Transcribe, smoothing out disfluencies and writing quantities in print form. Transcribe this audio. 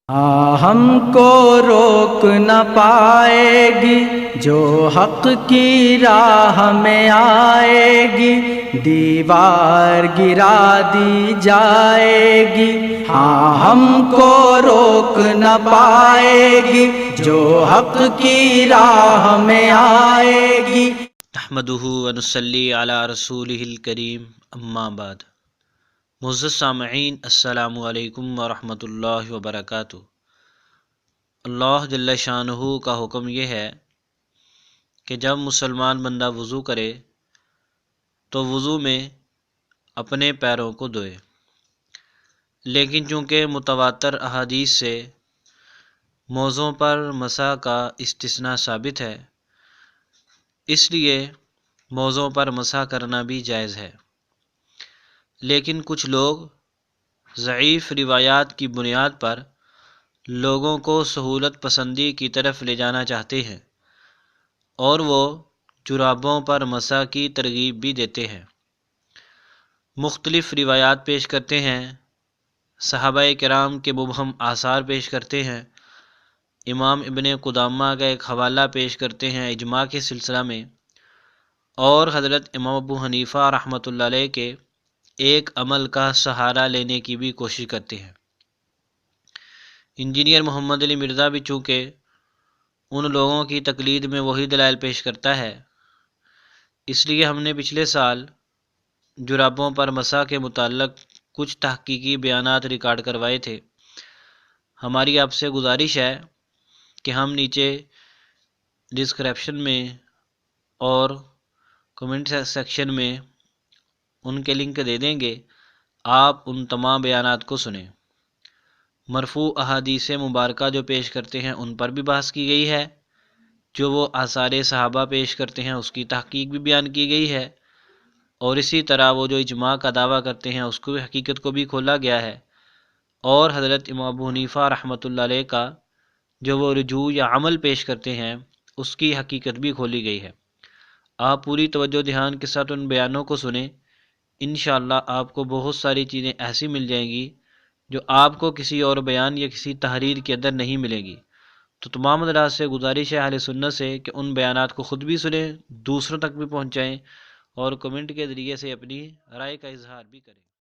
ہم کو روک نہ پائے گی جو حق کی راہ میں آئے گی، دیوار گرا دی جائے گی۔ ہم کو روک نہ پائے گی جو حق کی راہ میں آئے گی۔ نحمدہ ونصلی علی رسولہ الکریم، اما بعد۔ معزز سامعین، السلام علیکم ورحمۃ اللہ وبرکاتہ۔ اللہ جل شانہ کا حکم یہ ہے کہ جب مسلمان بندہ وضو کرے تو وضو میں اپنے پیروں کو دھوئے، لیکن چونکہ متواتر احادیث سے موضوع پر مسح کا استثناء ثابت ہے، اس لیے موضوع پر مسح کرنا بھی جائز ہے۔ لیکن کچھ لوگ ضعیف روایات کی بنیاد پر لوگوں کو سہولت پسندی کی طرف لے جانا چاہتے ہیں، اور وہ جرابوں پر مسح کی ترغیب بھی دیتے ہیں، مختلف روایات پیش کرتے ہیں، صحابہ کرام کے مبہم آثار پیش کرتے ہیں، امام ابن قدامہ کا ایک حوالہ پیش کرتے ہیں اجماع کے سلسلہ میں، اور حضرت امام ابو حنیفہ رحمۃ اللہ علیہ کے ایک عمل کا سہارا لینے کی بھی کوشش کرتے ہیں۔ انجینئر محمد علی مرزا بھی چونکہ ان لوگوں کی تقلید میں وہی دلائل پیش کرتا ہے، اس لیے ہم نے پچھلے سال جرابوں پر مسح کے متعلق کچھ تحقیقی بیانات ریکارڈ کروائے تھے۔ ہماری آپ سے گزارش ہے کہ ہم نیچے ڈسکرپشن میں اور کمنٹ سیکشن میں ان کے لنک دے دیں گے، آپ ان تمام بیانات کو سنیں۔ مرفوع احادیث مبارکہ جو پیش کرتے ہیں ان پر بھی بحث کی گئی ہے، جو وہ آثار صحابہ پیش کرتے ہیں اس کی تحقیق بھی بیان کی گئی ہے، اور اسی طرح وہ جو اجماع کا دعویٰ کرتے ہیں اس کو حقیقت کو بھی کھولا گیا ہے، اور حضرت امام ابو حنیفہ رحمۃ اللہ علیہ کا جو وہ رجوع یا عمل پیش کرتے ہیں اس کی حقیقت بھی کھولی گئی ہے۔ آپ پوری توجہ دھیان کے ساتھ ان بیانوں کو سنیں، انشاءاللہ آپ کو بہت ساری چیزیں ایسی مل جائیں گی جو آپ کو کسی اور بیان یا کسی تحریر کے اندر نہیں ملے گی۔ تو تمام حضرات سے گزارش ہے اہل سنت سے کہ ان بیانات کو خود بھی سنیں، دوسروں تک بھی پہنچائیں، اور کمنٹ کے ذریعے سے اپنی رائے کا اظہار بھی کریں۔